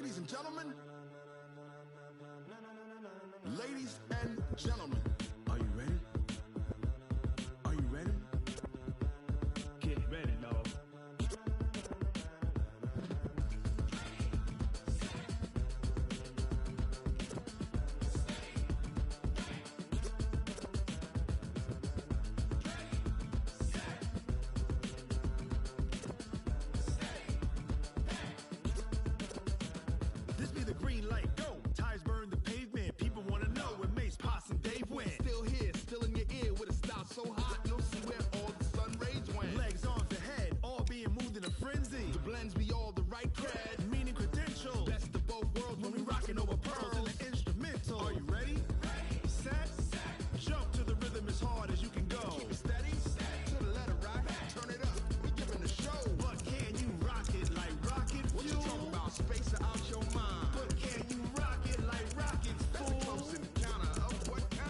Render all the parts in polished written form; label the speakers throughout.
Speaker 1: Ladies and gentlemen, are you ready? Are you ready? Get ready, dog. This be the green light, go. Tires burn the pavement. People want to know where Mace, Poss, and Dave went. Still here, still in your ear with a style so hot, you'll see where all the sun rays went. Legs, arms, and head, all being moved in a frenzy. The blends be all the right cred, meaning credentials. Best of both worlds when we rockin' over pearls in the instrumental. Are you ready? Set. Jump to the rhythm as hard as you can go. Keep it steady. To the letter, right? Turn it up. We giving the show. But can you rock it like rocket fuel? What you talking about? Space out your mind. But can you rock it like rockets, fool? That's a close encounter of what kind?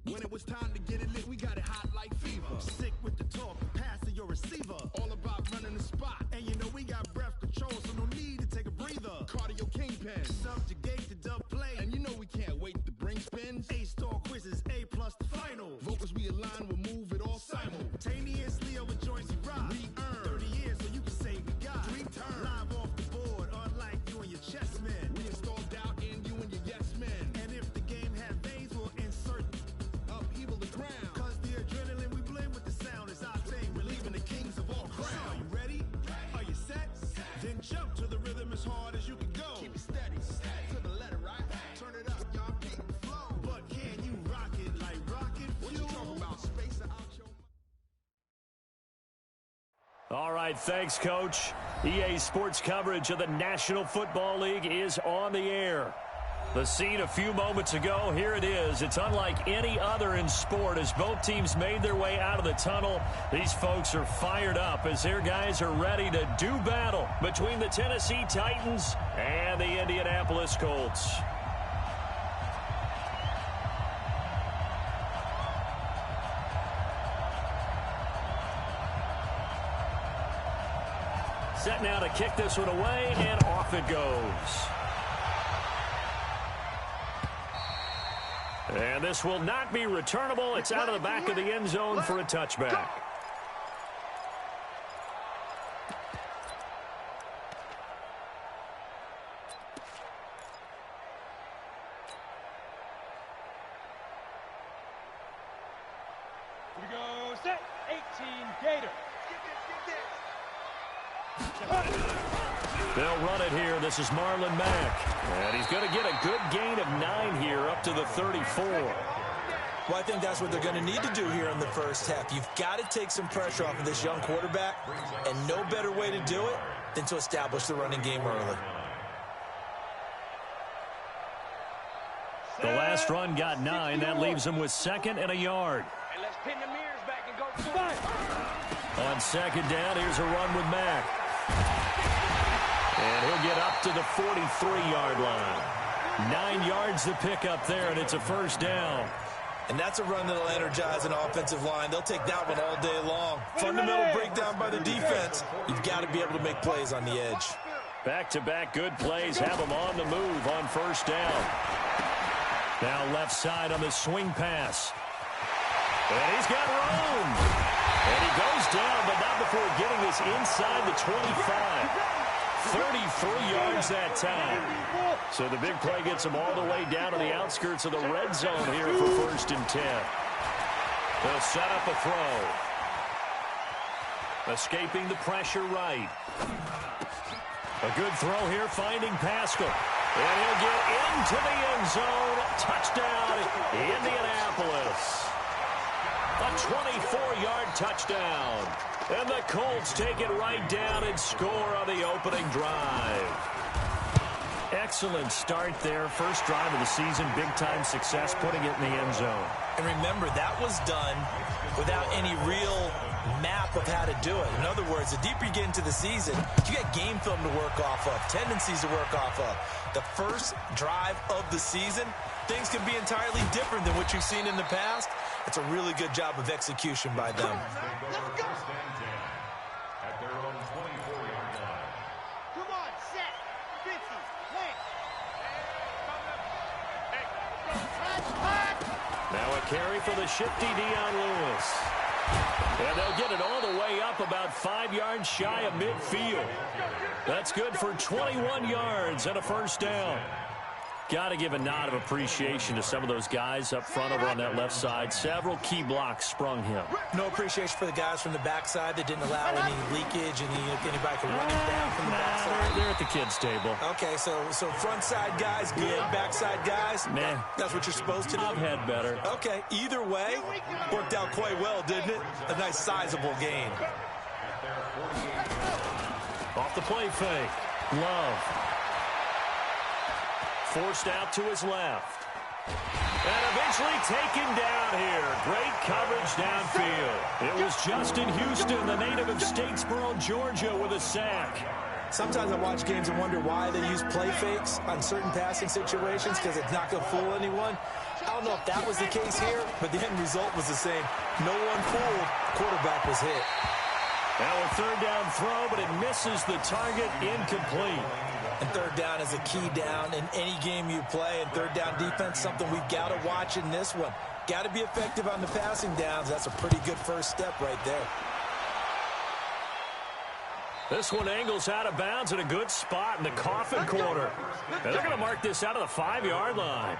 Speaker 1: When it was time to get it lit, we got it hot like fever. Sick with the talk, passing your receiver. All about running the spot. And you know we got breath control, so no need to take a breather. Cardio kingpin, subjugate the dub play. And you know we can't wait to bring spins. A-star quizzes, A+ the final. Vocals we align, we'll move it all simultaneously over joints we rock. We earn 30 years, so you can say we got 3 turns. Live off the board, unlike you and your chess men. We install doubt in you and your yes men. And if the game had veins, we'll insert upheaval the ground. Cause the adrenaline we blend with the sound is our thing. We're leaving the kings of all crowns. Are you ready? Are you set? Then jump to the rhythm as hard as you can go. Keep it steady. To the letter, right? Turn it up, y'all. Keep the flow. But can you rock it like rocket fuel? What you talking about? Space out your mind.
Speaker 2: All right, thanks, Coach. EA Sports coverage of the National Football League is on the air. The scene a few moments ago, here it is. It's unlike any other in sport as both teams made their way out of the tunnel. These folks are fired up as their guys are ready to do battle between the Tennessee Titans and the Indianapolis Colts. Set now to kick this one away, and off it goes. And this will not be returnable. It's out of the back of the end zone for a touchback.
Speaker 3: Here we go, set, 18, Gator.
Speaker 2: They'll run it here. This is Marlon Mack. And he's going to get a good gain of 9 here up to the 34.
Speaker 4: Well, I think that's what they're going to need to do here in the first half. You've got to take some pressure off of this young quarterback, and no better way to do it than to establish the running game early.
Speaker 2: The last run got 9. That leaves him with 2nd and a yard.
Speaker 3: And let's pin the mirrors back and go for it.
Speaker 2: On 2nd down, here's a run with Mack. And he'll get up to the 43-yard line. 9 yards to pick up there, and it's a first down.
Speaker 4: And that's a run that'll energize an offensive line. They'll take that one all day long. Fundamental breakdown by the defense. You've got to be able to make plays on the edge.
Speaker 2: Back-to-back good plays have him on the move on first down. Now left side on the swing pass. And he's got room. And he goes down, but not before getting this inside the 25. 33 yards that time. So the big play gets him all the way down to the outskirts of the red zone here for 1st and 10. They'll set up a throw. Escaping the pressure right. A good throw here, finding Pascal. And he'll get into the end zone. Touchdown, Indianapolis. A 24-yard touchdown. And the Colts take it right down and score on the opening drive. Excellent start there. First drive of the season, big-time success, putting it in the end zone.
Speaker 4: And remember, that was done without any real map of how to do it. In other words, the deeper you get into the season, you get game film to work off of, tendencies to work off of. The first drive of the season, things can be entirely different than what you've seen in the past. It's a really good job of execution by them.
Speaker 1: Let's go. At their own
Speaker 5: Set. 50. Play.
Speaker 2: Now a carry for the shifty Dion Lewis. And they'll get it all the way up about 5 yards shy of midfield. That's good for 21 yards and a first down. Got to give a nod of appreciation to some of those guys up front over on that left side. Several key blocks sprung him.
Speaker 4: No appreciation for the guys from the backside that didn't allow any leakage and anybody could run it down from the backside.
Speaker 2: They're at the kids' table.
Speaker 4: Okay, so front side guys good, backside guys,
Speaker 2: Nah.
Speaker 4: that's what you're supposed to do.
Speaker 2: I've had better.
Speaker 4: Okay, either way, worked out quite well, didn't it? A nice sizable gain.
Speaker 2: Off the play fake. Love. Forced out to his left. And eventually taken down here. Great coverage downfield. It was Justin Houston, the native of Statesboro, Georgia, with a sack.
Speaker 4: Sometimes I watch games and wonder why they use play fakes on certain passing situations because it's not going to fool anyone. I don't know if that was the case here, but the end result was the same. No one fooled. Quarterback was hit.
Speaker 2: Now a third down throw, but it misses the target, incomplete.
Speaker 4: And third down is a key down in any game you play. And third down defense, something we've got to watch in this one. Got to be effective on the passing downs. That's a pretty good first step right there.
Speaker 2: This one angles out of bounds at a good spot in the coffin corner. And they're going to mark this out of the 5-yard line.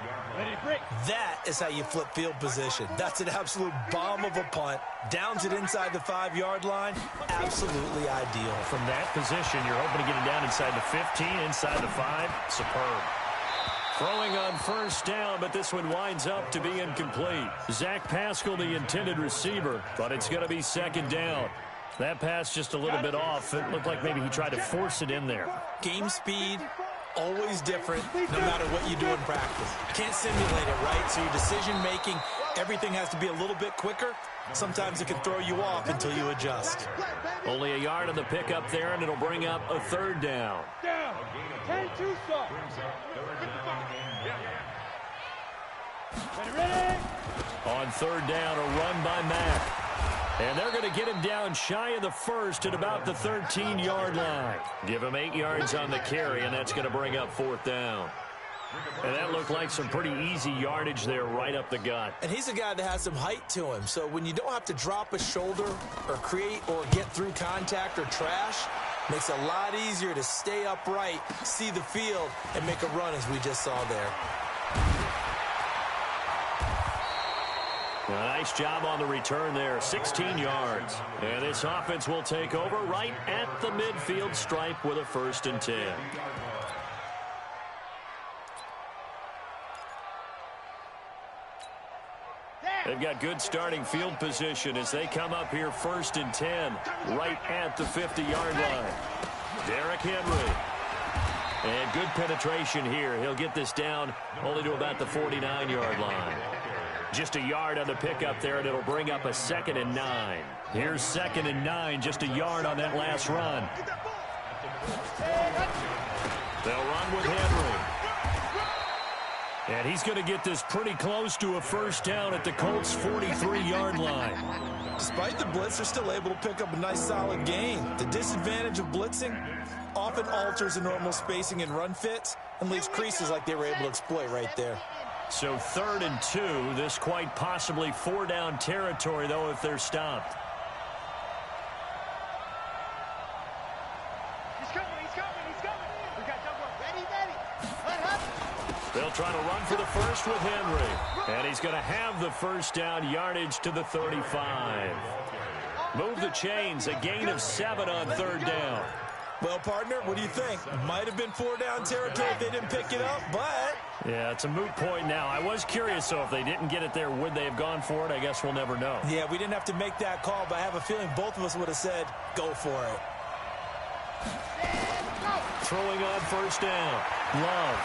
Speaker 4: That is how you flip field position. That's an absolute bomb of a punt. Downs it inside the 5-yard line. Absolutely ideal.
Speaker 2: From that position, you're hoping to get it down inside the 15, inside the 5. Superb. Throwing on first down, but this one winds up to be incomplete. Zach Pascal, the intended receiver, but it's going to be second down. That pass just a little bit off. It looked like maybe he tried to force it in there.
Speaker 4: Game speed, always different, no matter what you do in practice. Can't simulate it, right? So your decision-making, everything has to be a little bit quicker. Sometimes it can throw you off until you adjust.
Speaker 2: Only a yard on the pickup there, and it'll bring up a third down.
Speaker 3: Down. 10-2 stop. Ready?
Speaker 2: On third down, a run by Mack. And they're going to get him down shy of the first at about the 13-yard line. Give him 8 yards on the carry, and that's going to bring up fourth down. And that looked like some pretty easy yardage there right up the gut.
Speaker 4: And he's a guy that has some height to him. So when you don't have to drop a shoulder or create or get through contact or trash, makes it a lot easier to stay upright, see the field, and make a run as we just saw there.
Speaker 2: A nice job on the return there, 16 yards. And this offense will take over right at the midfield stripe with a 1st and 10. They've got good starting field position as they come up here 1st and 10, right at the 50-yard line. Derrick Henry. And good penetration here. He'll get this down only to about the 49-yard line. Just a yard on the pickup there, and it'll bring up a 2nd and 9. Here's 2nd and 9, just a yard on that last run. They'll run with Henry. And he's going to get this pretty close to a first down at the Colts' 43-yard line.
Speaker 4: Despite the blitz, they're still able to pick up a nice solid gain. The disadvantage of blitzing often alters the normal spacing and run fits and leaves creases like they were able to exploit right there.
Speaker 2: So 3rd and 2, this quite possibly 4-down territory, though, if they're stopped.
Speaker 5: He's coming. We got double. Ready.
Speaker 2: They'll try to run for the first with Henry. And he's going to have the first down, yardage to the 35. Move the chains, a gain of 7 on 3rd down.
Speaker 4: Well, partner, what do you think? Might have been 4-down territory if they didn't pick it up, but...
Speaker 2: Yeah, it's a moot point now. I was curious, so if they didn't get it there, would they have gone for it? I guess we'll never know.
Speaker 4: Yeah, we didn't have to make that call, but I have a feeling both of us would have said, go for it.
Speaker 2: Throwing on first down. Love.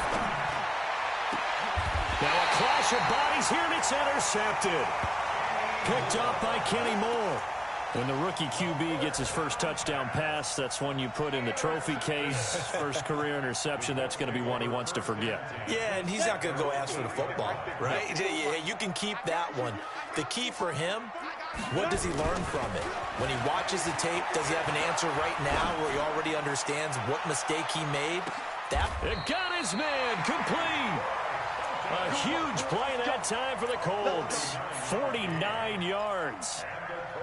Speaker 2: Now a clash of bodies here, and it's intercepted. Picked up by Kenny Moore. When the rookie QB gets his first touchdown pass, that's one you put in the trophy case. First career interception, that's going to be one he wants to forget.
Speaker 4: Yeah, and he's not going to go ask for the football, right? Yeah, you can keep that one. The key for him What does he learn from it? When he watches the tape, does he have an answer right now where he already understands what mistake he made?
Speaker 2: It got his man complete. A huge play that time for the Colts. 49 yards.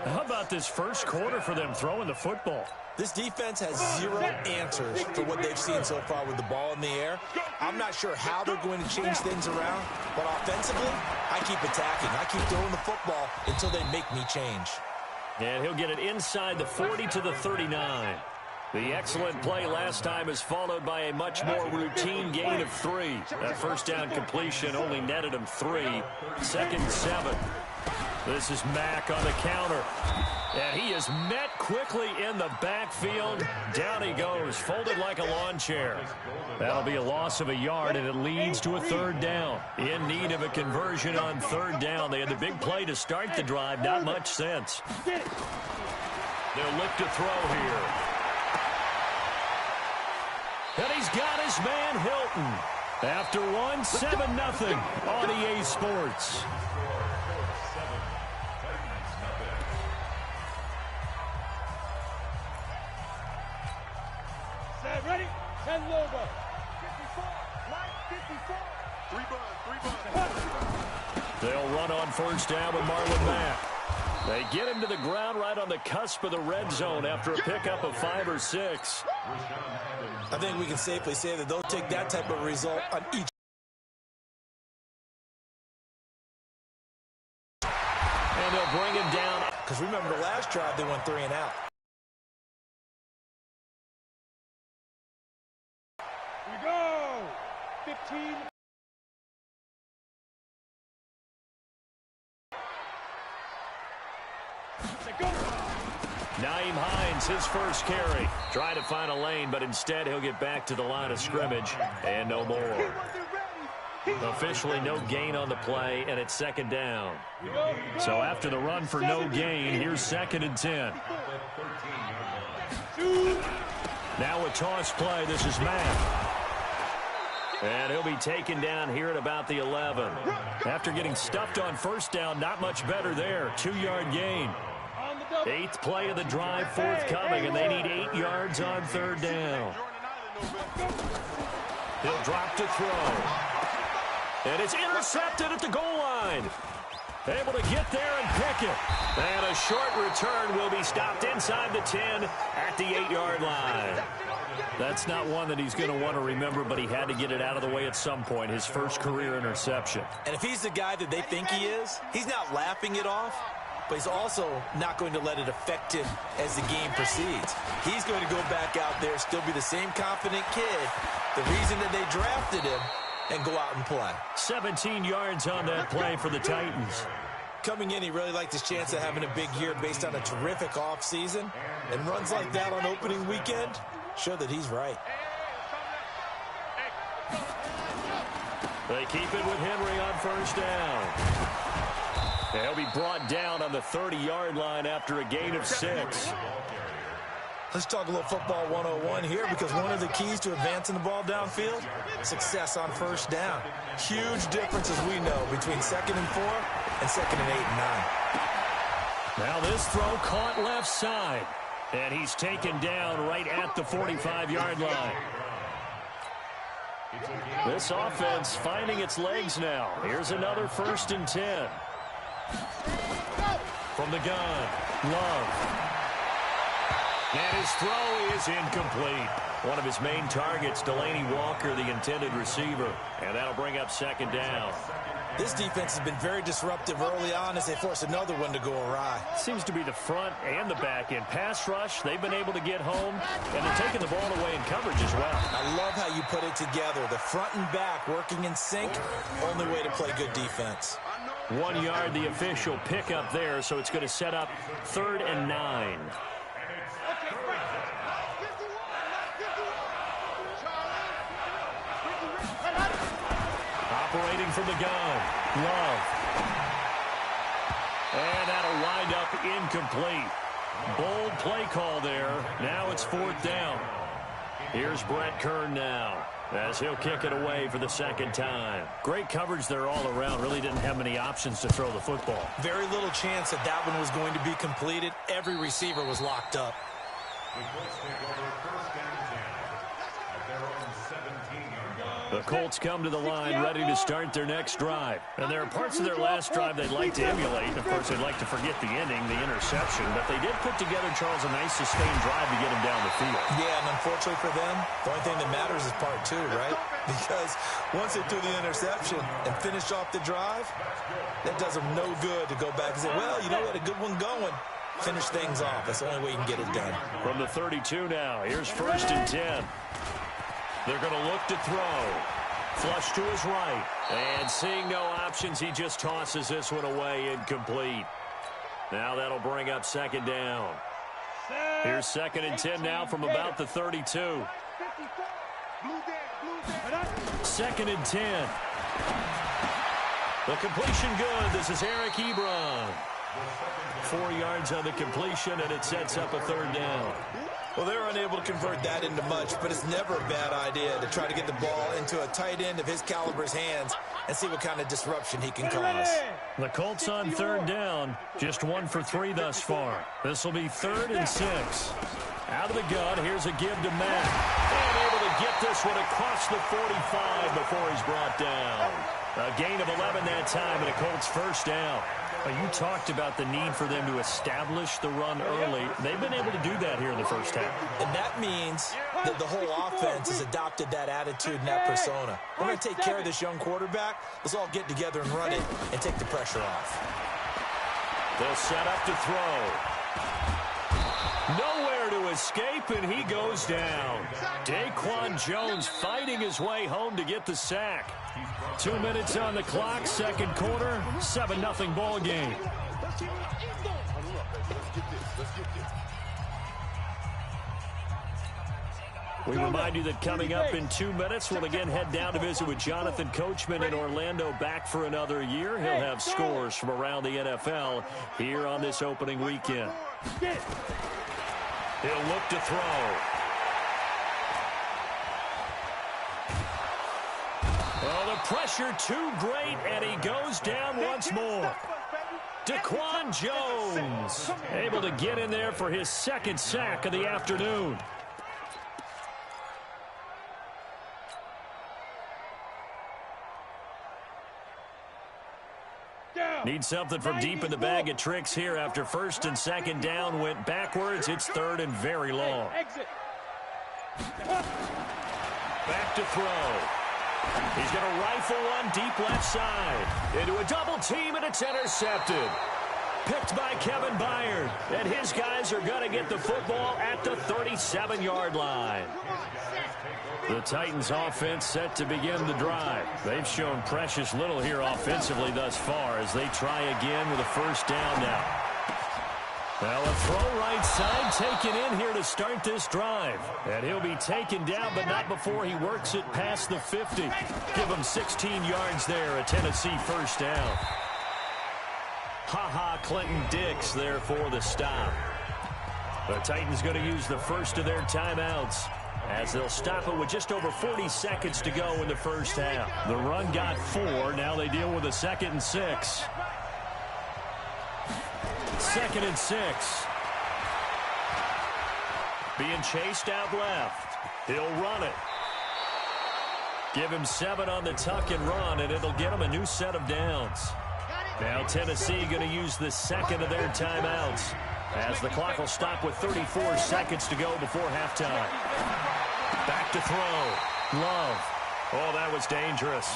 Speaker 2: How about this first quarter for them throwing the football?
Speaker 4: This defense has zero answers for what they've seen so far with the ball in the air. I'm not sure how they're going to change things around, but offensively, I keep attacking. I keep throwing the football until they make me change.
Speaker 2: And he'll get it inside the 40 to the 39. The excellent play last time is followed by a much more routine gain of 3. That first down completion only netted him 3. 2nd and 7. This is Mack on the counter. And he is met quickly in the backfield. Down he goes, folded like a lawn chair. That'll be a loss of a yard, and it leads to a 3rd down. In need of a conversion on 3rd down. They had the big play to start the drive. Not much sense. They'll look to throw here. And he's got his man Hilton. After 7-0 on EA Sports.
Speaker 3: Ready? 10 logo.
Speaker 1: 54. 3 buns.
Speaker 2: They'll run on 1st down with Marlon Mack. They get him to the ground right on the cusp of the red zone after a pickup of 5 or 6.
Speaker 4: I think we can safely say that they'll take that type of result on each.
Speaker 2: And they'll bring him down.
Speaker 4: Because remember, the last drive, they went 3 and out.
Speaker 3: We go. 15.
Speaker 2: Nyheim Hines, his first carry. Trying to find a lane, but instead he'll get back to the line of scrimmage. And no more. Officially no gain on the play, and it's 2nd down. So after the run for no gain, here's 2nd and 10. Now a toss play. This is Mack. And he'll be taken down here at about the 11. After getting stuffed on 1st down, not much better there. 2-yard gain. 8th play of the drive forthcoming, and they need 8 yards on 3rd down. He'll drop to throw. And it's intercepted at the goal line. Able to get there and pick it. And a short return will be stopped inside the 10 at the 8-yard line. That's not one that he's going to want to remember, but he had to get it out of the way at some point, his first career interception.
Speaker 4: And if he's the guy that they think he is, he's not laughing it off, but he's also not going to let it affect him as the game proceeds. He's going to go back out there, still be the same confident kid, the reason that they drafted him, and go out and play.
Speaker 2: 17 yards on that play for the Titans.
Speaker 4: Coming in, he really liked his chance of having a big year based on a terrific offseason, and runs like that on opening weekend show that he's right.
Speaker 2: They keep it with Henry on 1st down. He'll be brought down on the 30-yard line after a gain of 6.
Speaker 4: Let's talk a little football 101 here, because one of the keys to advancing the ball downfield, success on 1st down. Huge difference, as we know, between 2nd and 4 and 2nd and 8 and 9.
Speaker 2: Now this throw caught left side, and he's taken down right at the 45-yard line. This offense finding its legs now. Here's another 1st and 10. From the gun, Love. And his throw is incomplete. One of his main targets, Delaney Walker, the intended receiver. And that'll bring up 2nd down.
Speaker 4: This defense has been very disruptive early on as they force another one to go awry.
Speaker 2: Seems to be the front and the back end. Pass rush, they've been able to get home, and they're taking the ball away in coverage as well.
Speaker 4: I love how you put it together. The front and back working in sync, only way to play good defense.
Speaker 2: 1 yard, the official pickup there, so it's going to set up 3rd and 9. Operating from the gun, Love. And that'll wind up incomplete. Bold play call there. Now it's 4th down. Here's Brett Kern now. as he'll kick it away for the second time. Great coverage there all around. Really didn't have many options to throw the football.
Speaker 4: Very little chance that that one was going to be completed. Every receiver was locked up.
Speaker 2: The Colts come to the line ready to start their next drive. And there are parts of their last drive they'd like to emulate. Of course, they'd like to forget the ending, the interception. But they did put together, Charles, a nice sustained drive to get him down the field.
Speaker 4: Yeah, and unfortunately for them, the only thing that matters is part two, right? Because once they threw the interception and finished off the drive, that does them no good to go back and say, well, you know what, a good one going. Finish things off. That's the only way you can get it done.
Speaker 2: From the 32 now, here's 1st and 10. They're going to look to throw. Flush to his right. And seeing no options, he just tosses this one away, incomplete. Now that'll bring up 2nd down. Here's 2nd and 10 now from about the 32. 2nd and 10. The completion good. This is Eric Ebron. 4 yards on the completion, and it sets up a 3rd down.
Speaker 4: Well, they're unable to convert that into much, but it's never a bad idea to try to get the ball into a tight end of his caliber's hands and see what kind of disruption he can cause.
Speaker 2: The Colts on 3rd down, just 1 for 3 thus far. This will be 3rd and 6. Out of the gun, here's a give to Matt. And able to get this one across the 45 before he's brought down. A gain of 11 that time, and a Colts 1st down. You talked about the need for them to establish the run early. They've been able to do that here in the first half.
Speaker 4: And that means that the whole offense has adopted that attitude and that persona. We're going to take care of this young quarterback. Let's all get together and run it and take the pressure off.
Speaker 2: They'll set up to throw. Nowhere to escape, and he goes down. Daquan Jones fighting his way home to get the sack. 2 minutes on the clock, 2nd quarter, 7-0 ball game. We remind you that coming up in 2 minutes, we'll again head down to visit with Jonathan Coachman in Orlando, back for another year. He'll have scores from around the NFL here on this opening weekend. He'll look to throw. Oh, the pressure too great, and he goes down once more. Daquan Jones able to get in there for his 2nd sack of the afternoon. Need something from deep in the bag of tricks here after 1st and 2nd down went backwards. It's 3rd and very long. Back to throw. He's going to rifle one deep left side. Into a double team, and it's intercepted. Picked by Kevin Byard. And his guys are going to get the football at the 37-yard line. The Titans offense set to begin the drive. They've shown precious little here offensively thus far as they try again with a 1st down now. Well, a throw right side taken in here to start this drive. And he'll be taken down, but not before he works it past the 50. Give him 16 yards there, a Tennessee 1st down. Ha-ha, Clinton Dix there for the stop. The Titans going to use the first of their timeouts, as they'll stop it with just over 40 seconds to go in the first half. The run got 4. Now they deal with a 2nd and 6. 2nd and 6. Being chased out left. He'll run it. Give him 7 on the tuck and run, and it'll get him a new set of downs. Now Tennessee going to use the 2nd of their timeouts, as the clock will stop with 34 seconds to go before halftime. Back to throw. Love. Oh, that was dangerous.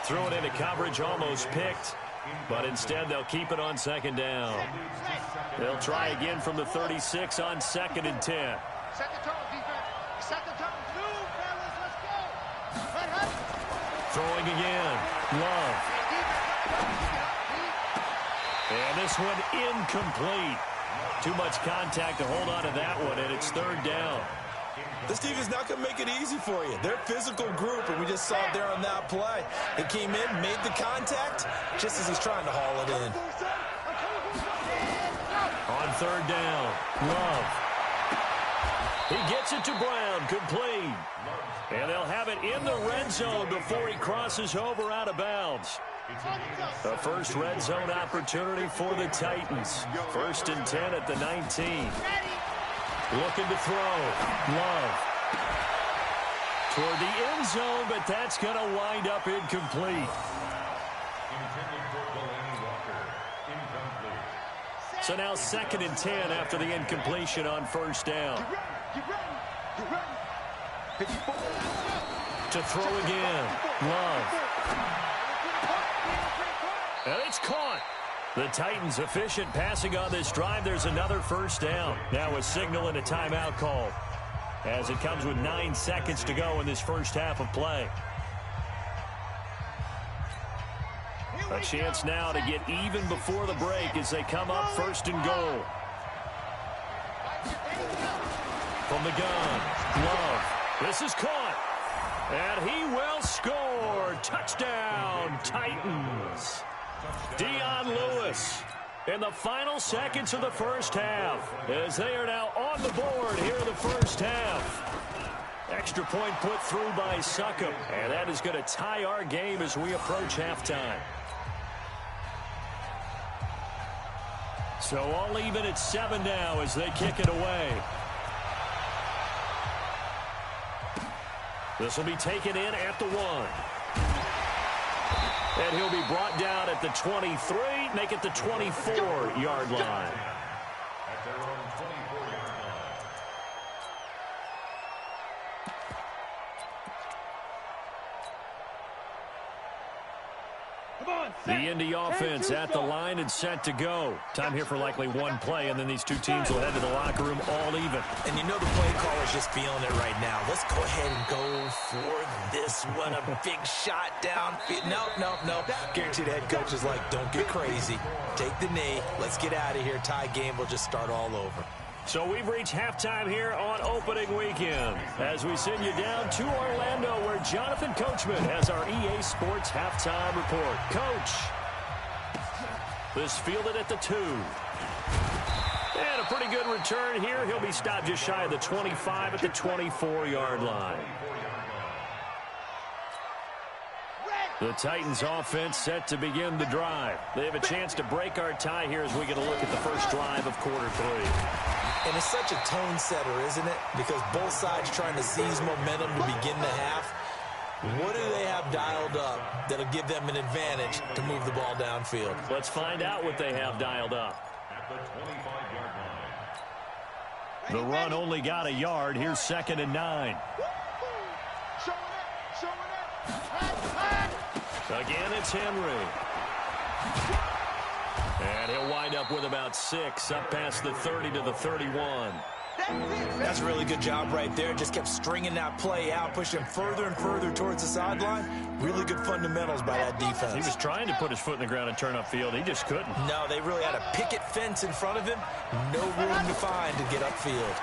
Speaker 2: Threw it into coverage, almost picked, but instead they'll keep it on 2nd down. They'll try again from the 36 on 2nd and 10.
Speaker 5: Set the tone, defense. Set the tone. Move, fellas. Let's go.
Speaker 2: Throwing again. Love. And this one incomplete. Too much contact to hold on to that one, and it's 3rd down.
Speaker 4: This team is not going to make it easy for you. They're a physical group, and we just saw it there on that play. They came in, made the contact, just as he's trying to haul it in.
Speaker 2: On 3rd down, Love. He gets it to Brown, complete. And they'll have it in the red zone before he crosses over out of bounds. A first red zone opportunity for the Titans. 1st and 10 at the 19. Looking to throw. Love. Toward the end zone, but that's going to wind up incomplete. So now 2nd and 10 after the incompletion on 1st down. To throw again. Love. And it's caught. The Titans efficient passing on this drive. There's another 1st down. Now a signal and a timeout call as it comes with 9 seconds to go in this first half of play. A chance now to get even before the break as they come up 1st and goal. From the gun, Love. This is caught. And he will score. Touchdown, Titans. Dion Lewis in the final seconds of the first half as they are now on the board here in the first half. Extra point put through by Succop, and that is going to tie our game as we approach halftime. So all even at 7 now as they kick it away. This will be taken in at the 1. And he'll be brought down at the 23, make it the 24-yard line. The Indy offense at the line and set to go. Time here for likely one play, and then these two teams will head to the locker room all even.
Speaker 4: And you know the play caller's just feeling it right now. Let's go ahead and go for this one. A big shot downfield. Nope. Guaranteed the head coach is like, don't get crazy. Take the knee. Let's get out of here. Tie game will just start all over.
Speaker 2: So we've reached halftime here on opening weekend as we send you down to Orlando where Jonathan Coachman has our EA Sports halftime report. Coach, this fielded at the 2. And a pretty good return here. He'll be stopped just shy of the 25 at the 24-yard line. The Titans offense set to begin the drive. They have a chance to break our tie here as we get a look at the first drive of quarter 3.
Speaker 4: And it's such a tone setter, isn't it? Because both sides trying to seize momentum to begin the half. What do they have dialed up that'll give them an advantage to move the ball downfield?
Speaker 2: Let's find out what they have dialed up. The run only got a yard. Here's 2nd and 9. Again, it's Henry. And he'll wind up with about 6, up past the 30 to the 31.
Speaker 4: That's a really good job right there. Just kept stringing that play out, pushing further and further towards the sideline. Really good fundamentals by that defense.
Speaker 2: He was trying to put his foot in the ground and turn upfield. He just couldn't.
Speaker 4: No, they really had a picket fence in front of him. No room to find to get upfield.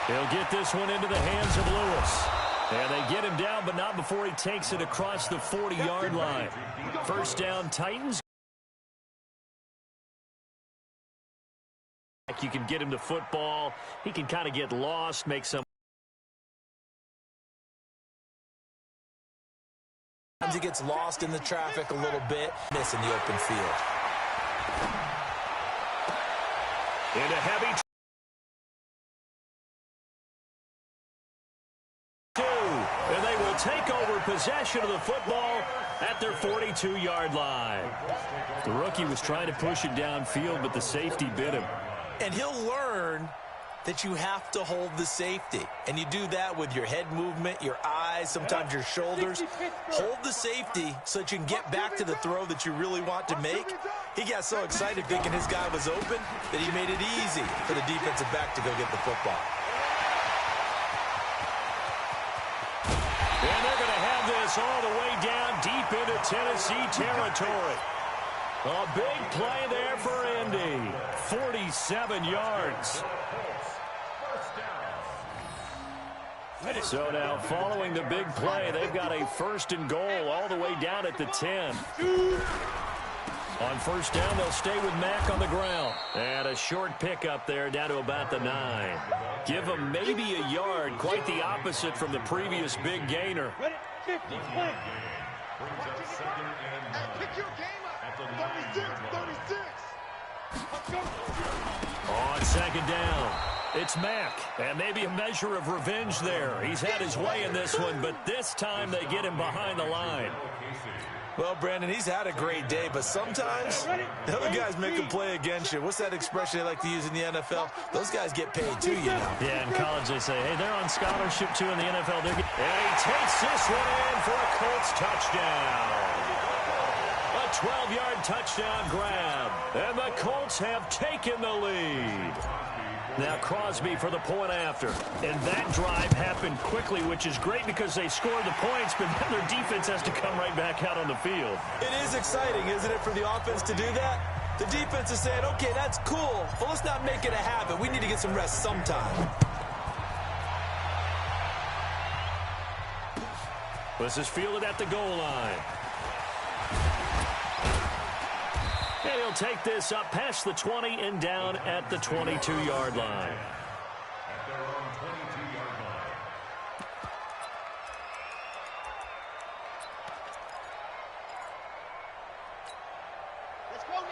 Speaker 2: He'll get this one into the hands of Lewis. And they get him down, but not before he takes it across the 40-yard line. First down, Titans. You can get him to football. He can kind of get lost, make some.
Speaker 4: Sometimes he gets lost in the traffic a little bit. Miss in the open field.
Speaker 2: Into heavy. And they will take over possession of the football at their 42-yard line. The rookie was trying to push it downfield, but the safety bit him.
Speaker 4: And he'll learn that you have to hold the safety. And you do that with your head movement, your eyes, sometimes your shoulders. Hold the safety so that you can get back to the throw that you really want to make. He got so excited thinking his guy was open that he made it easy for the defensive back to go get the football.
Speaker 2: And they're going to have this all the way down deep into Tennessee territory. A big play there for Indy. 47 yards. So now following the big play, they've got a 1st and goal all the way down at the 10. On first down, they'll stay with Mack on the ground. And a short pickup there down to about the 9. Give them maybe a yard, quite the opposite from the previous big gainer.
Speaker 3: Ready? 50, play.
Speaker 5: Pick your game up. 36.
Speaker 2: On second down, it's Mack. And maybe a measure of revenge there. He's had his way in this one, but this time they get him behind the line.
Speaker 4: Well, Brandon, he's had a great day, but sometimes the other guys make a play against you. What's that expression they like to use in the NFL? Those guys get paid too, you know.
Speaker 2: Yeah, in college they say, hey, they're on scholarship too in the NFL. And he takes this one in for a Colts touchdown. A 12-yard touchdown grab. And the Colts have taken the lead. Now Crosby for the point after. And that drive happened quickly, which is great because they scored the points, but then their defense has to come right back out on the field.
Speaker 4: It is exciting, isn't it, for the offense to do that? The defense is saying, okay, that's cool, but let's not make it a habit. We need to get some rest sometime.
Speaker 2: This is fielded at the goal line. And he'll take this up past the 20 and down at the 22-yard line.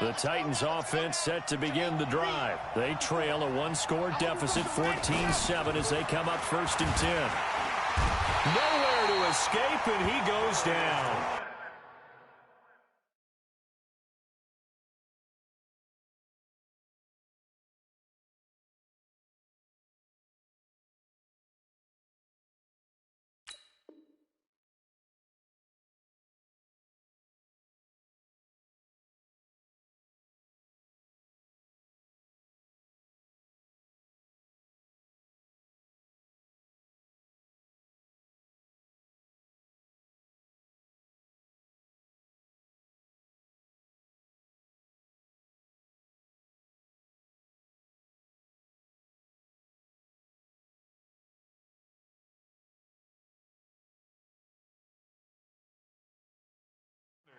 Speaker 2: The Titans offense set to begin the drive. They trail a one-score deficit, 14-7, as they come up first and 10. Nowhere to escape, and he goes down.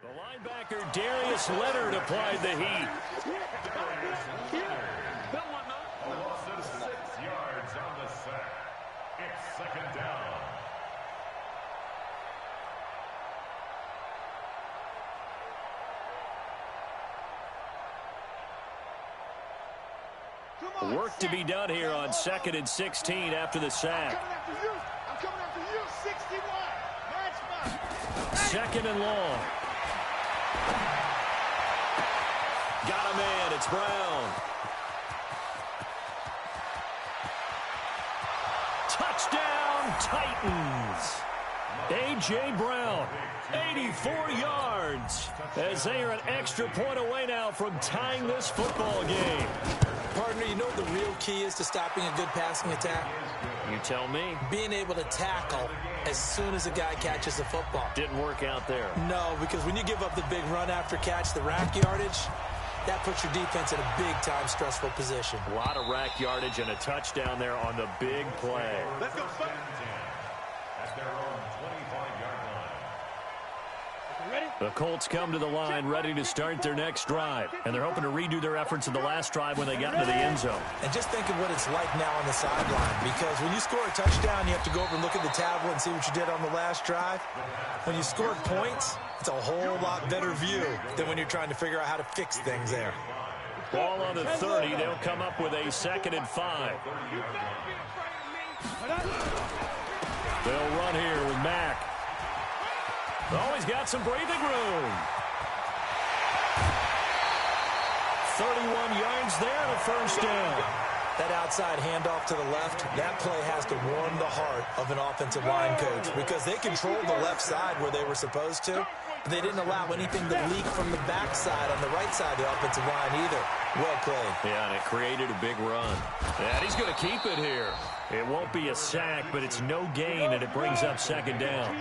Speaker 2: The linebacker, Darius Leonard, applied the heat.
Speaker 6: Loss of 6 yards on the sack. It's second down.
Speaker 2: Work to be done here on 2nd and 16 after the sack.
Speaker 5: I'm coming after you. 61. Match mine.
Speaker 2: Second and long. Got a man. It's Brown. Touchdown, Titans. A.J. Brown, 84 yards, as they are an extra point away now from tying this football game.
Speaker 4: Partner, you know what the real key is to stopping a good passing attack?
Speaker 2: You tell me.
Speaker 4: Being able to tackle as soon as a guy catches the football.
Speaker 2: Didn't work out there.
Speaker 4: No, because when you give up the big run after catch, the rack yardage, that puts your defense in a big-time stressful position.
Speaker 2: A lot of rack yardage and a touchdown there on the big play.
Speaker 3: Let's go, son.
Speaker 6: At their own 25-yard line.
Speaker 3: Ready?
Speaker 2: The Colts come to the line ready to start their next drive, and they're hoping to redo their efforts in the last drive when they got into the end zone.
Speaker 4: And just think of what it's like now on the sideline, because when you score a touchdown, you have to go over and look at the tablet and see what you did on the last drive. When you score points, it's a whole lot better view than when you're trying to figure out how to fix things there.
Speaker 2: Ball on the 30. They'll come up with a 2nd and 5. They'll run here with Mack. Oh, he's got some breathing room. 31 yards there and a first down.
Speaker 4: That outside handoff to the left, that play has to warm the heart of an offensive line coach, because they controlled the left side where they were supposed to, but they didn't allow anything to leak from the backside on the right side of the offensive line either. Well played.
Speaker 2: Yeah, and it created a big run. And he's going to keep it here. It won't be a sack, but it's no gain, and it brings up second down.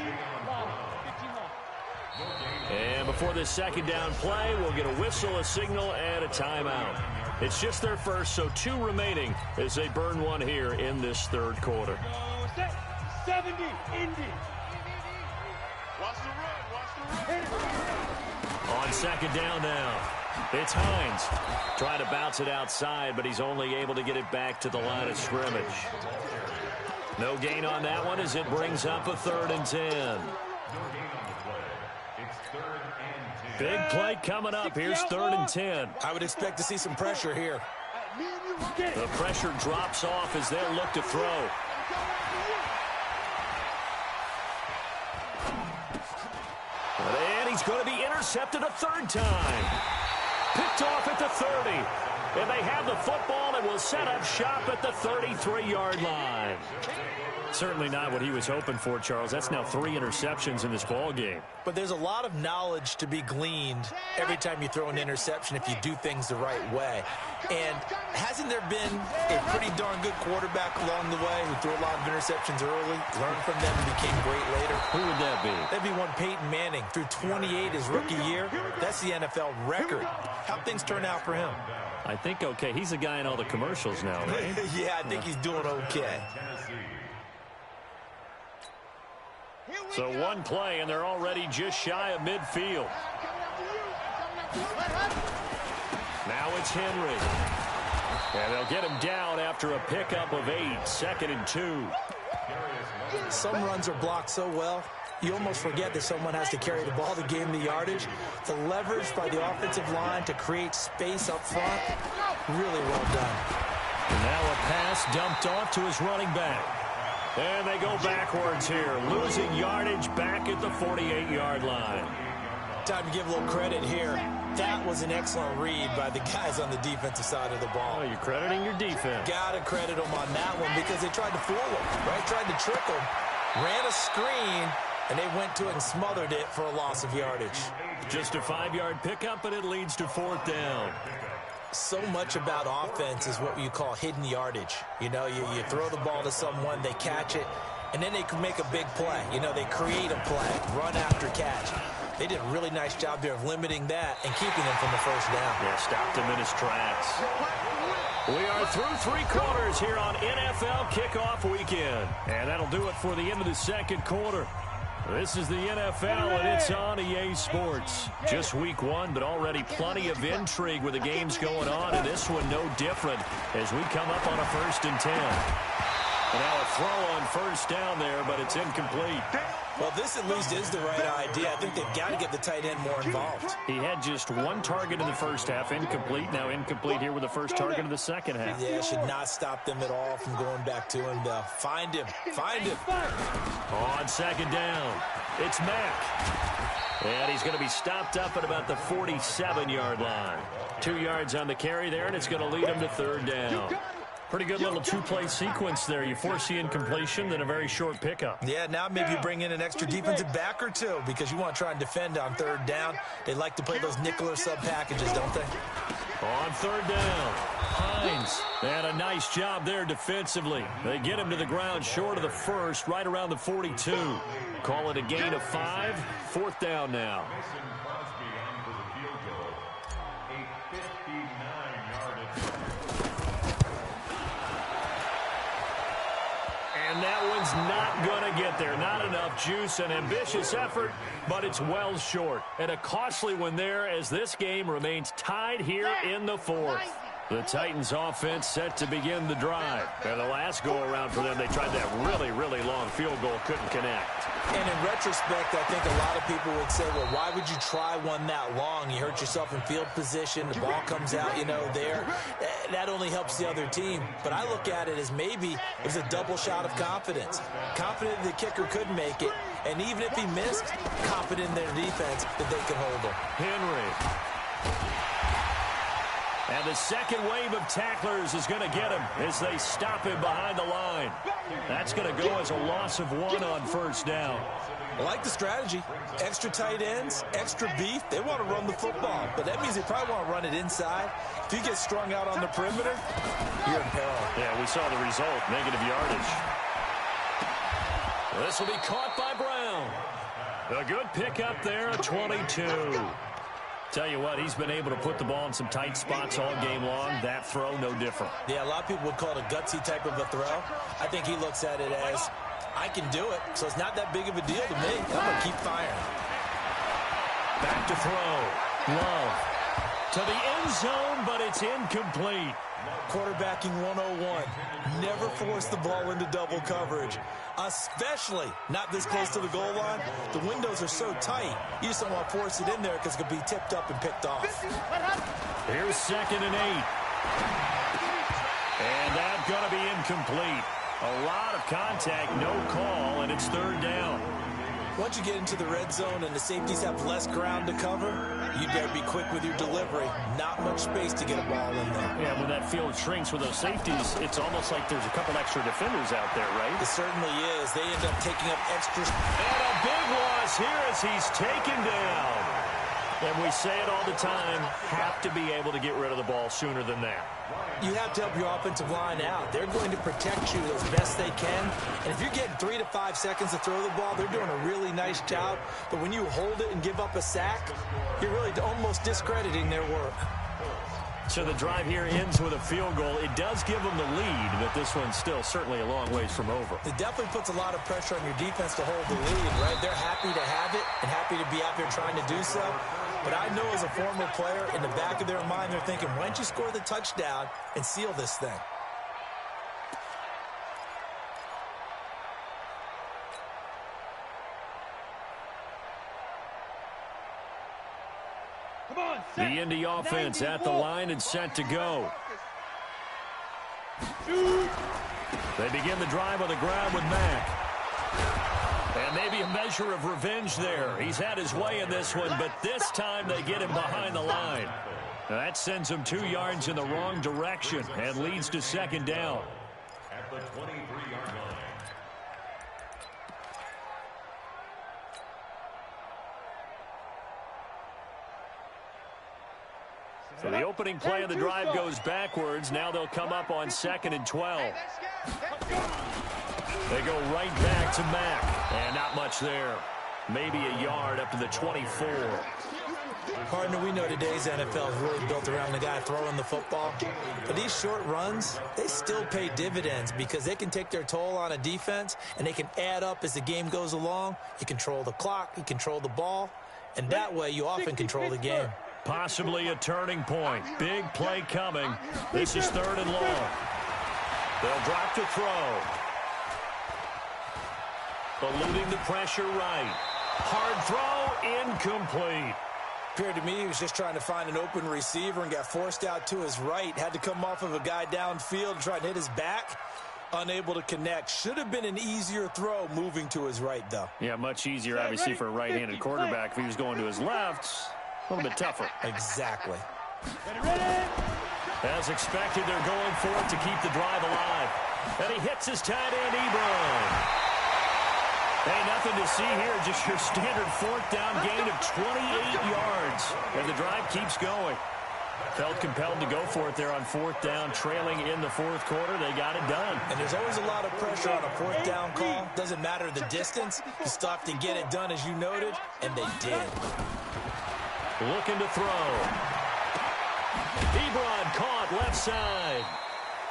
Speaker 2: And before this second down play, we'll get a whistle, a signal, and a timeout. It's just their first, so 2 remaining as they burn one here in this third quarter.
Speaker 3: 70, Indy.
Speaker 2: On second down now, it's Hines. Trying to bounce it outside, but he's only able to get it back to the line of scrimmage. No gain on that one as it brings up a 3rd and 10. Big play coming up. Here's 3rd and 10.
Speaker 4: I would expect to see some pressure here.
Speaker 2: The pressure drops off as they'll look to throw. And he's going to be intercepted a 3rd time. Picked off at the 30. And they have the football and will set up shop at the 33-yard line. Certainly not what he was hoping for, Charles. That's now 3 interceptions in this ball game.
Speaker 4: But there's a lot of knowledge to be gleaned every time you throw an interception if you do things the right way. And hasn't there been a pretty darn good quarterback along the way who threw a lot of interceptions early, learned from them, and became great later?
Speaker 2: Who would that be?
Speaker 4: That'd be one Peyton Manning. Threw 28 his rookie year. That's the NFL record. How'd things turn out for him?
Speaker 2: I think okay. He's the guy in all the commercials now, right?
Speaker 4: Yeah, I think he's doing okay.
Speaker 2: So one play, and they're already just shy of midfield. Now it's Henry. And they'll get him down after a pickup of 8, 2nd and 2.
Speaker 4: Some runs are blocked so well, you almost forget that someone has to carry the ball to gain the yardage. The leverage by the offensive line to create space up front, really well done.
Speaker 2: And now a pass dumped off to his running back. And they go backwards here, losing yardage back at the 48-yard line.
Speaker 4: Time to give a little credit here. That was an excellent read by the guys on the defensive side of the ball.
Speaker 2: Oh, you're crediting your defense.
Speaker 4: Got to credit them on that one because they tried to fool him, right? Tried to trick him, ran a screen, and they went to it and smothered it for a loss of yardage.
Speaker 2: Just a 5-yard pickup, and it leads to 4th down.
Speaker 4: So much about offense is what you call hidden yardage. You know, you throw the ball to someone, they catch it, and then they can make a big play. You know, they create a play, run after catch. They did a really nice job there of limiting that and keeping him from the 1st down.
Speaker 2: Yeah, stopped him in his tracks. We are through 3 quarters here on NFL Kickoff Weekend. And that'll do it for the end of the 2nd quarter. This is the NFL, and it's on EA Sports. Just week 1, but already plenty of intrigue with the games going on, and this one no different as we come up on a 1st and 10. And now a throw on 1st down there, but it's incomplete.
Speaker 4: Well, this at least is the right idea. I think they've got to get the tight end more involved.
Speaker 2: He had just 1 target in the 1st half, incomplete. Now incomplete here with the 1st target of the 2nd half.
Speaker 4: Yeah, should not stop them at all from going back to him. Find him. Find him.
Speaker 2: On 2nd down, it's Mack. And he's going to be stopped up at about the 47-yard line. 2 yards on the carry there, and it's going to lead him to 3rd down. Pretty good little 2-play sequence there. You force the incompletion, then a very short pickup.
Speaker 4: Yeah, now maybe you bring in an extra defensive back or 2 because you want to try and defend on 3rd down. They like to play those nickel or sub packages, don't they?
Speaker 2: On 3rd down, Hines. And a nice job there defensively. They get him to the ground short of the 1st, right around the 42. Call it a gain of 5. 4th down now. And that one's not going to get there. Not enough juice. An ambitious effort, but it's well short. And a costly one there as this game remains tied here in the 4th. The Titans offense set to begin the drive. And the last go-around for them, they tried that really, really long field goal, couldn't connect.
Speaker 4: And in retrospect, I think a lot of people would say, well, why would you try one that long? You hurt yourself in field position. The ball comes out, you know, there. That only helps the other team. But I look at it as maybe it was a double shot of confidence. Confident the kicker could make it. And even if he missed, confident in their defense that they could hold him.
Speaker 2: Henry. And the second wave of tacklers is going to get him as they stop him behind the line. That's going to go as a loss of 1 on 1st down.
Speaker 4: I like the strategy. Extra tight ends, extra beef. They want to run the football, but that means they probably want to run it inside. If you get strung out on the perimeter, you're in peril.
Speaker 2: Yeah, we saw the result, negative yardage. This will be caught by Brown. A good pickup there, a 22. Tell you what, he's been able to put the ball in some tight spots all game long. That throw, no different.
Speaker 4: Yeah, a lot of people would call it a gutsy type of a throw. I think he looks at it as I can do it, so it's not that big of a deal to me. I'm going to keep firing.
Speaker 2: Back to throw. Love. To the end zone, but it's incomplete.
Speaker 4: Quarterbacking 101. Never force the ball into double coverage, especially not this close to the goal line. The windows are so tight, you just don't want to force it in there because it could be tipped up and picked off.
Speaker 2: Here's 2nd and 8. And that's going to be incomplete. A lot of contact, no call, and it's 3rd down.
Speaker 4: Once you get into the red zone and the safeties have less ground to cover, you better be quick with your delivery. Not much space to get a ball in there.
Speaker 2: Yeah, when that field shrinks with those safeties, it's almost like there's a couple extra defenders out there, right?
Speaker 4: It certainly is. They end up taking up extra.
Speaker 2: And a big loss here as he's taken down. And we say it all the time, have to be able to get rid of the ball sooner than that.
Speaker 4: You have to help your offensive line out. They're going to protect you as best they can. And if you're getting 3 to 5 seconds to throw the ball, they're doing a really nice job. But when you hold it and give up a sack, you're really almost discrediting their work.
Speaker 2: So the drive here ends with a field goal. It does give them the lead, but this one's still certainly a long ways from over.
Speaker 4: It definitely puts a lot of pressure on your defense to hold the lead, right? They're happy to have it and happy to be out there trying to do so. But I know as a former player, in the back of their mind, they're thinking, why don't you score the touchdown and seal this thing?
Speaker 2: The Indy offense at the line and set to go. They begin the drive on the ground with Mack. And maybe a measure of revenge there. He's had his way in this one, but this time they get him behind the line. That sends him 2 yards in the wrong direction and leads to 2nd down.
Speaker 6: At the 23-yard line.
Speaker 2: So the opening play of the drive goes backwards. Now they'll come up on 2nd and 12. They go right back to Mack. And not much there. Maybe a yard up to the 24.
Speaker 4: Partner, we know today's NFL is really built around the guy throwing the football. But these short runs, they still pay dividends because they can take their toll on a defense and they can add up as the game goes along. You control the clock, you control the ball, and that way you often control the game.
Speaker 2: Possibly a turning point. Big play coming. This is 3rd and long. They'll drop to throw. Eluding the pressure right. Hard throw, incomplete.
Speaker 4: Appeared to me he was just trying to find an open receiver and got forced out to his right. Had to come off of a guy downfield and try to hit his back. Unable to connect. Should have been an easier throw moving to his right, though.
Speaker 2: Yeah, much easier, obviously, for a right-handed quarterback. If he was going to his left, a little bit tougher.
Speaker 4: Exactly.
Speaker 2: As expected, they're going for it to keep the drive alive. And he hits his tight end, Ebron. Hey, nothing to see here. Just your standard 4th down gain of 28 yards. And the drive keeps going. Felt compelled to go for it there on 4th down, trailing in the 4th quarter. They got it done.
Speaker 4: And there's always a lot of pressure on a 4th down call. Doesn't matter the distance. You still have to get it done, as you noted, and they did.
Speaker 2: Looking to throw. Ebron caught left side.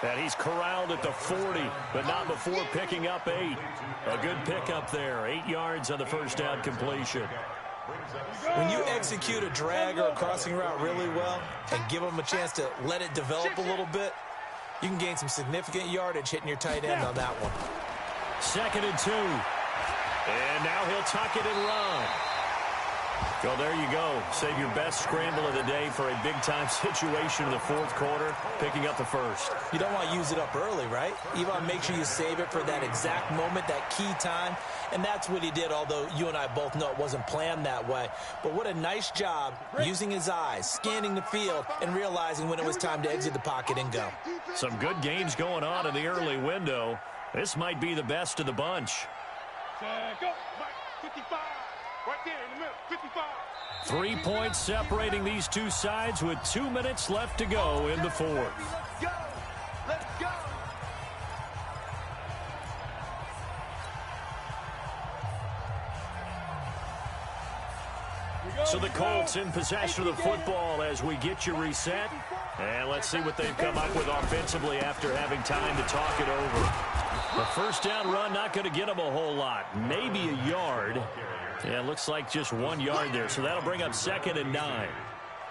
Speaker 2: And he's corralled at the 40, but not before picking up 8. A good pickup there. 8 yards on the 1st down completion.
Speaker 4: When you execute a drag or a crossing route really well and give them a chance to let it develop a little bit, you can gain some significant yardage hitting your tight end on that one.
Speaker 2: 2nd and 2. And now he'll tuck it and run. Well, there you go. Save your best scramble of the day for a big-time situation in the 4th quarter, picking up the 1st.
Speaker 4: You don't want to use it up early, right? You want to make sure you save it for that exact moment, that key time. And that's what he did, although you and I both know it wasn't planned that way. But what a nice job using his eyes, scanning the field, and realizing when it was time to exit the pocket and go.
Speaker 2: Some good games going on in the early window. This might be the best of the bunch.
Speaker 3: Go. 55. Right there in the middle. 55.
Speaker 2: 3 points separating these two sides with 2 minutes left to go in the 4th.
Speaker 5: Let's go. Let's go.
Speaker 2: So the Colts in possession of the football as we get you reset. And let's see what they've come up with offensively after having time to talk it over. The first down run not going to get him a whole lot. Maybe a yard. Yeah, it looks like just 1 yard there. So that'll bring up 2nd and 9.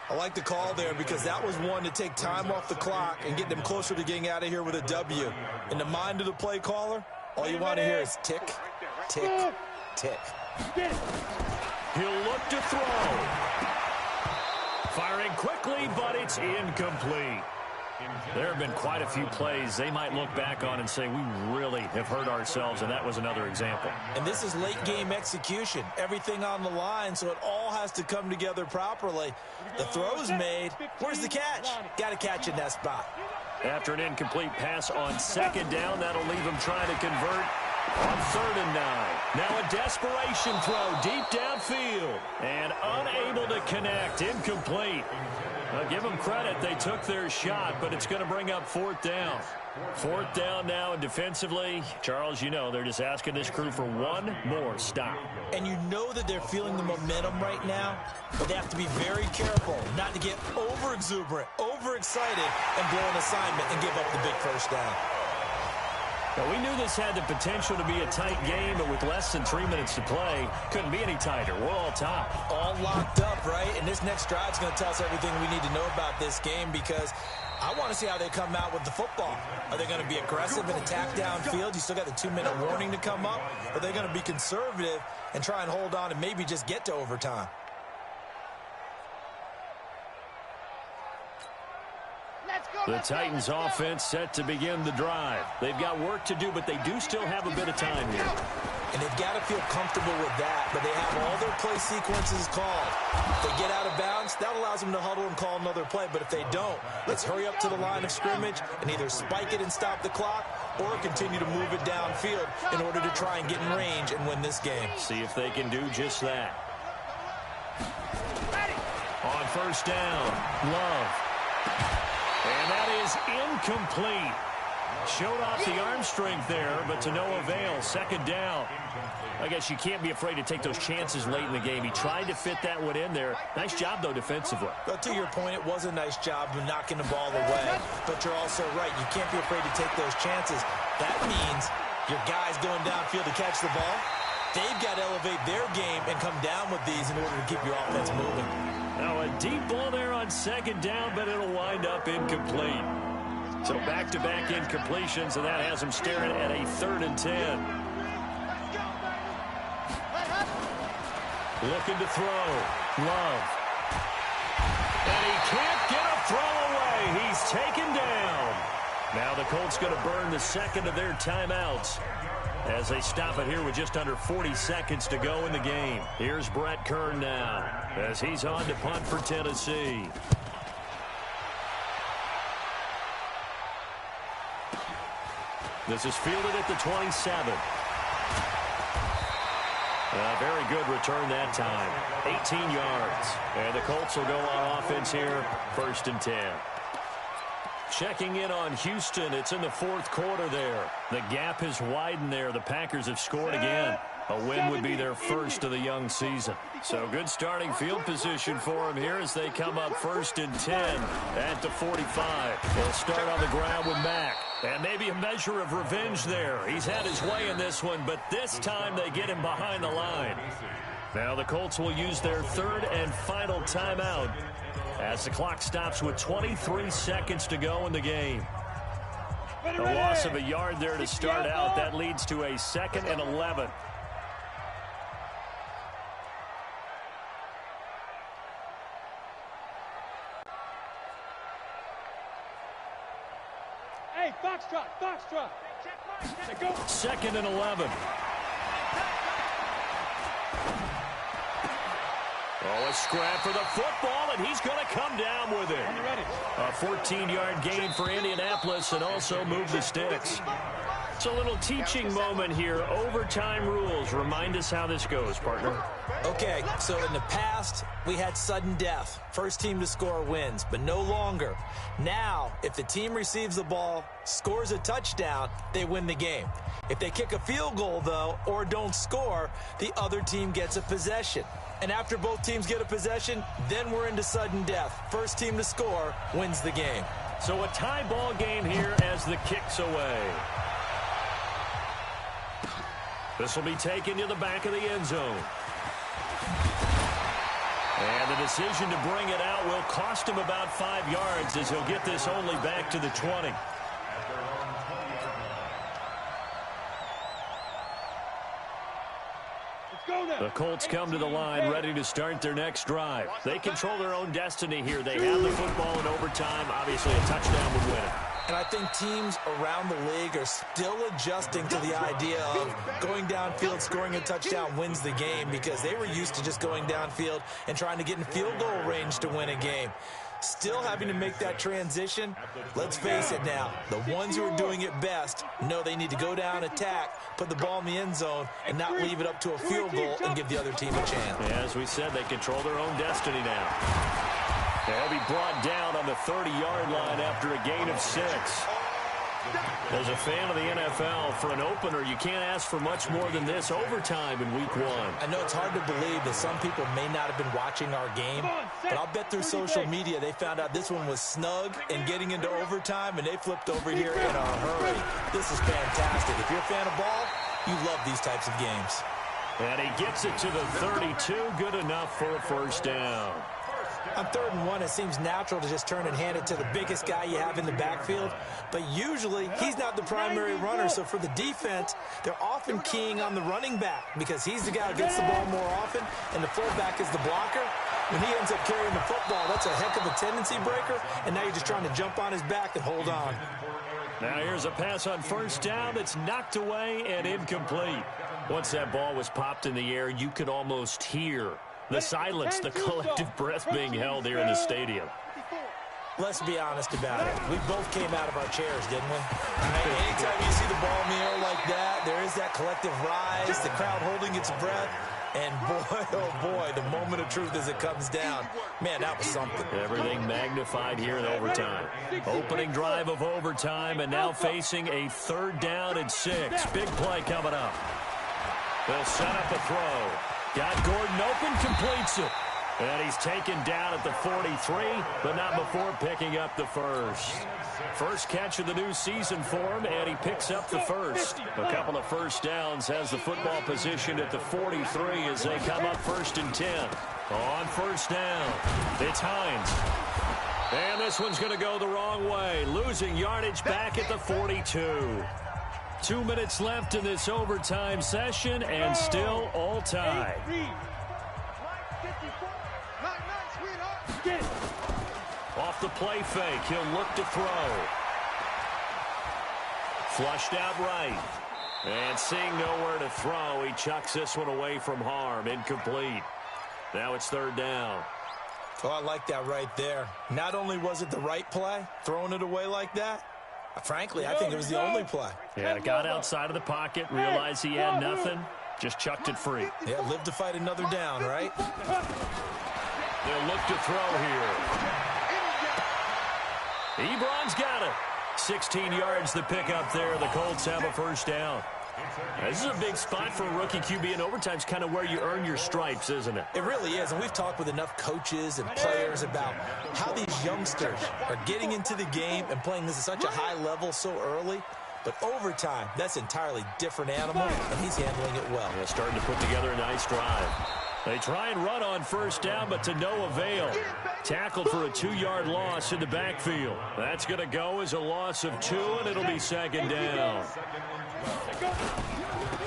Speaker 4: I like the call there because that was one to take time off the clock and get them closer to getting out of here with a W. In the mind of the play caller, all you want to hear is tick, tick, tick.
Speaker 2: He'll look to throw. Firing quickly, but it's incomplete. There have been quite a few plays they might look back on and say, we really have hurt ourselves, and that was another example.
Speaker 4: And this is late-game execution. Everything on the line, so it all has to come together properly. The throw's made. Where's the catch? Got to catch in that spot.
Speaker 2: After an incomplete pass on 2nd down, that'll leave him trying to convert on 3rd and 9. Now a desperation throw deep downfield, and unable to connect. Incomplete. Give them credit. They took their shot, but it's going to bring up 4th down. 4th down now, and defensively, Charles, you know, they're just asking this crew for one more stop.
Speaker 4: And you know that they're feeling the momentum right now, but they have to be very careful not to get over-exuberant, overexcited, and blow an assignment and give up the big first down.
Speaker 2: Well, we knew this had the potential to be a tight game, but with less than 3 minutes to play, couldn't be any tighter. We're all tied.
Speaker 4: All locked up, right? And this next drive is going to tell us everything we need to know about this game because I want to see how they come out with the football. Are they going to be aggressive and attack downfield? You still got the 2-minute warning to come up. Or are they going to be conservative and try and hold on and maybe just get to overtime?
Speaker 2: The Titans offense set to begin the drive. They've got work to do, but they do still have a bit of time here.
Speaker 4: And they've got to feel comfortable with that, but they have all their play sequences called. If they get out of bounds, that allows them to huddle and call another play. But if they don't, let's hurry up to the line of scrimmage and either spike it and stop the clock or continue to move it downfield in order to try and get in range and win this game.
Speaker 2: See if they can do just that. On 1st down, Love. And that is incomplete. Showed off the arm strength there, but to no avail. 2nd down. I guess you can't be afraid to take those chances late in the game. He tried to fit that one in there. Nice job, though, defensively.
Speaker 4: But to your point, it was a nice job of knocking the ball away. But you're also right. You can't be afraid to take those chances. That means your guys going downfield to catch the ball, they've got to elevate their game and come down with these in order to keep your offense moving.
Speaker 2: Now a deep ball there on 2nd down, but it'll wind up incomplete. So back-to-back incompletions, and that has him staring at a 3rd and 10. Looking to throw. Love. And he can't get a throw away. He's taken down. Now the Colts going to burn the 2nd of their timeouts as they stop it here with just under 40 seconds to go in the game. Here's Brett Kern now as he's on to punt for Tennessee. This is fielded at the 27. A very good return that time. 18 yards. And the Colts will go on offense here, 1st and 10. Checking in on Houston. It's in the 4th quarter there. The gap has widened there. The Packers have scored again. A win would be their first of the young season. So good starting field position for them here as they come up 1st and 10 at the 45. They'll start on the ground with Mack. And maybe a measure of revenge there. He's had his way in this one, but this time they get him behind the line. Now the Colts will use their 3rd and final timeout as the clock stops with 23 seconds to go in the game. A loss of a yard there to start out. That leads to a 2nd and 11.
Speaker 3: Hey, Foxtrot, Foxtrot.
Speaker 2: 2nd and 11. Oh, a scrap for the football, and he's going to come down with it. A 14-yard gain for Indianapolis and also move the sticks. It's a little teaching moment here. Overtime rules. Remind us how this goes, partner.
Speaker 4: Okay, so in the past, we had sudden death. First team to score wins, but no longer. Now, if the team receives the ball, scores a touchdown, they win the game. If they kick a field goal, though, or don't score, the other team gets a possession. And after both teams get a possession, then we're into sudden death. First team to score wins the game.
Speaker 2: So a tie ball game here as the kick's away. This will be taken to the back of the end zone. And the decision to bring it out will cost him about 5 yards as he'll get this only back to the 20. The Colts come to the line ready to start their next drive. They control their own destiny here. They have the football in overtime. Obviously, a touchdown would win it.
Speaker 4: And I think teams around the league are still adjusting to the idea of going downfield, scoring a touchdown wins the game, because they were used to just going downfield and trying to get in field goal range to win a game. Still having to make that transition. Let's face it now, the ones who are doing it best know they need to go down, attack, put the ball in the end zone, and not leave it up to a field goal and give the other team a chance.
Speaker 2: Yeah, as we said, they control their own destiny now. They'll be brought down on the 30-yard line after a gain of 6. As a fan of the NFL, for an opener, you can't ask for much more than this overtime in Week 1.
Speaker 4: I know it's hard to believe that some people may not have been watching our game, but I'll bet through social media they found out this one was snug and getting into overtime, and they flipped over here in a hurry. This is fantastic. If you're a fan of ball, you love these types of games.
Speaker 2: And he gets it to the 32. Good enough for a first down.
Speaker 4: On 3rd and 1, it seems natural to just turn and hand it to the biggest guy you have in the backfield. But usually, he's not the primary runner. So for the defense, they're often keying on the running back because he's the guy who gets the ball more often, and the fullback is the blocker. When he ends up carrying the football, that's a heck of a tendency breaker, and now you're just trying to jump on his back and hold on.
Speaker 2: Now here's a pass on first down. It's knocked away and incomplete. Once that ball was popped in the air, you could almost hear the silence, the collective breath being held here in the stadium.
Speaker 4: Let's be honest about it. We both came out of our chairs, didn't we? Anytime you see the ball in the air like that, there is that collective rise, the crowd holding its breath. And boy, oh boy, the moment of truth as it comes down. Man, that was something.
Speaker 2: Everything magnified here in overtime. Opening drive of overtime, and now facing a 3rd down and 6. Big play coming up. They'll set up a throw. Got Gordon open, completes it. And he's taken down at the 43, but not before picking up the first. First catch of the new season for him, and he picks up the first. A couple of first downs, has the football position at the 43 as they come up 1st and 10. On first down, it's Hines. And this one's going to go the wrong way, losing yardage back at the 42. 2 minutes left in this overtime session, and still all tied. Off the play fake, he'll look to throw. Flushed out right. And seeing nowhere to throw, he chucks this one away from harm. Incomplete. Now it's 3rd down.
Speaker 4: Oh, I like that right there. Not only was it the right play, throwing it away like that, frankly, I think it was the only play.
Speaker 2: Yeah, got outside of the pocket, realized he had nothing, just chucked it free.
Speaker 4: Yeah, live to fight another down, right?
Speaker 2: They'll look to throw here. Ebron's got it. 16 yards to pick up there. The Colts have a first down. This is a big spot for a rookie QB, and overtime's kind of where you earn your stripes, isn't it?
Speaker 4: It really is, and we've talked with enough coaches and players about how these youngsters are getting into the game and playing this at such a high level so early. But overtime, that's an entirely different animal, and he's handling it well.
Speaker 2: They're starting to put together a nice drive. They try and run on first down, but to no avail. Tackled for a 2-yard loss in the backfield. That's going to go as a loss of 2, and it'll be 2nd down.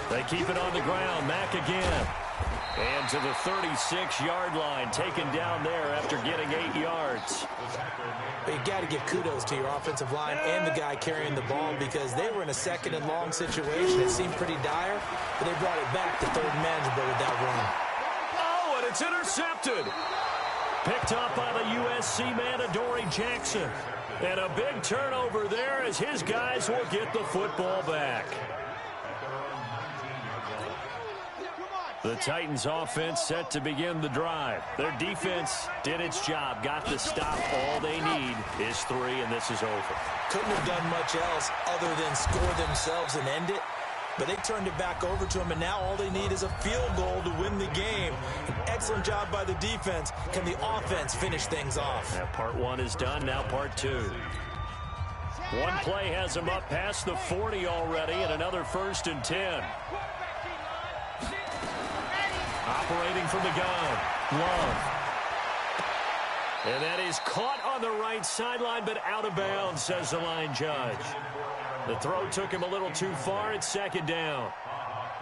Speaker 2: They keep it on the ground. Mack again. And to the 36-yard line, taken down there after getting 8 yards.
Speaker 4: But you got to give kudos to your offensive line and the guy carrying the ball, because they were in a 2nd and long situation. It seemed pretty dire, but they brought it back to 3rd and manageable with that run.
Speaker 2: Oh, and it's intercepted. Picked up by the USC man, Adoree Jackson. And a big turnover there as his guys will get the football back. The Titans offense set to begin the drive. Their defense did its job, got the stop. All they need is 3, and this is over.
Speaker 4: Couldn't have done much else other than score themselves and end it. But they turned it back over to him, and now all they need is a field goal to win the game. An excellent job by the defense. Can the offense finish things off?
Speaker 2: Yeah, part 1 is done, now part 2. One play has him up past the 40 already, and another 1st and 10. operating from the gun. Love. And that is caught on the right sideline, but out of bounds, says the line judge. The throw took him a little too far. It's second down.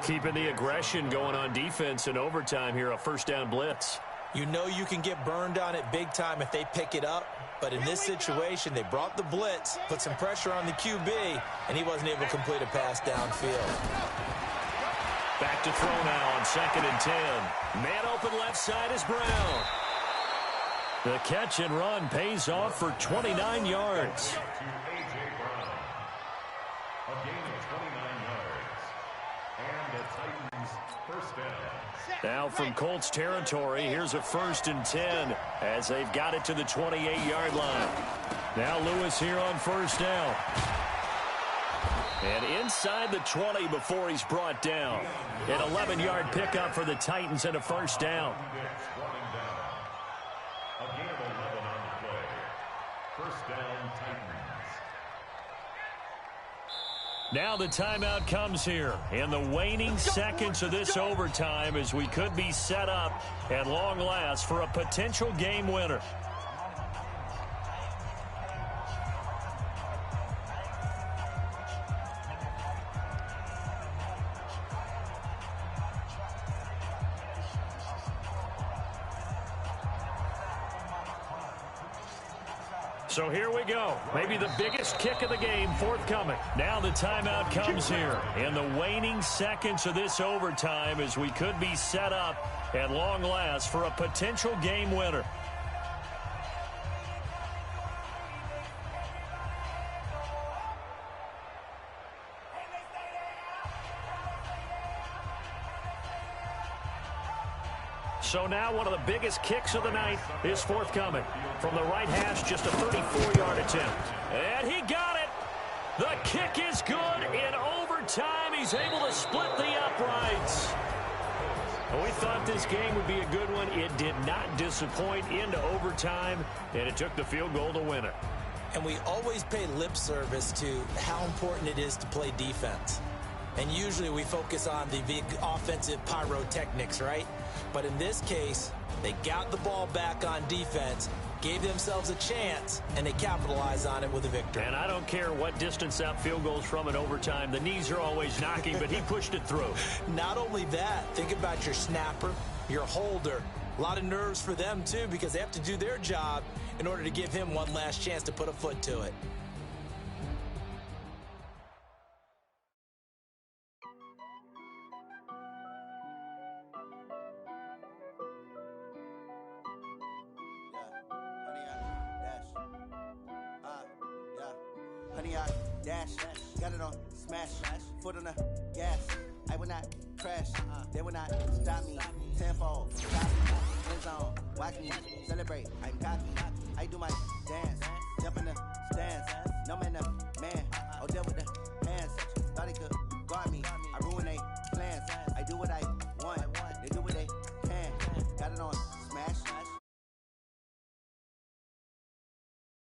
Speaker 2: Keeping the aggression going on defense in overtime here, a first down blitz.
Speaker 4: You know you can get burned on it big time if they pick it up. But in this situation, they brought the blitz, put some pressure on the QB, and he wasn't able to complete a pass downfield.
Speaker 2: Back to throw now on 2nd and 10. Man open left side is Brown. The catch and run pays off for 29 yards.
Speaker 6: A gain of 29 yards. And the Titans first down.
Speaker 2: Now from Colts territory, here's a 1st and 10 as they've got it to the 28-yard line. Now Lewis here on 1st down. And inside the 20 before he's brought down. An 11-yard pickup for the Titans and a 1st down.
Speaker 6: A gain of 11 on the play. First down, Titans.
Speaker 2: Now the timeout comes here in the waning seconds of this overtime as we could be set up at long last for a potential game winner. So here we go. Maybe the biggest kick of the game forthcoming. Now the timeout comes here in the waning seconds of this overtime as we could be set up at long last for a potential game winner. So now one of the biggest kicks of the night is forthcoming. From the right hash, just a 34-yard attempt. And he got it. The kick is good in overtime. He's able to split the uprights. And we thought this game would be a good one. It did not disappoint into overtime, and it took the field goal to win it.
Speaker 4: And we always pay lip service to how important it is to play defense. And usually we focus on the big offensive pyrotechnics, right? But in this case, they got the ball back on defense, gave themselves a chance, and they capitalized on it with a victory.
Speaker 2: And I don't care what distance that field goes from in overtime. The knees are always knocking, but he pushed it through.
Speaker 4: Not only that, think about your snapper, your holder. A lot of nerves for them, too, because they have to do their job in order to give him one last chance to put a foot to it.
Speaker 7: Honey, I dash, got it on smash, foot on the gas. I will not crash, they will not stop me. Tenfold, stop me, end zone, watch me celebrate. I'm cocky, I do my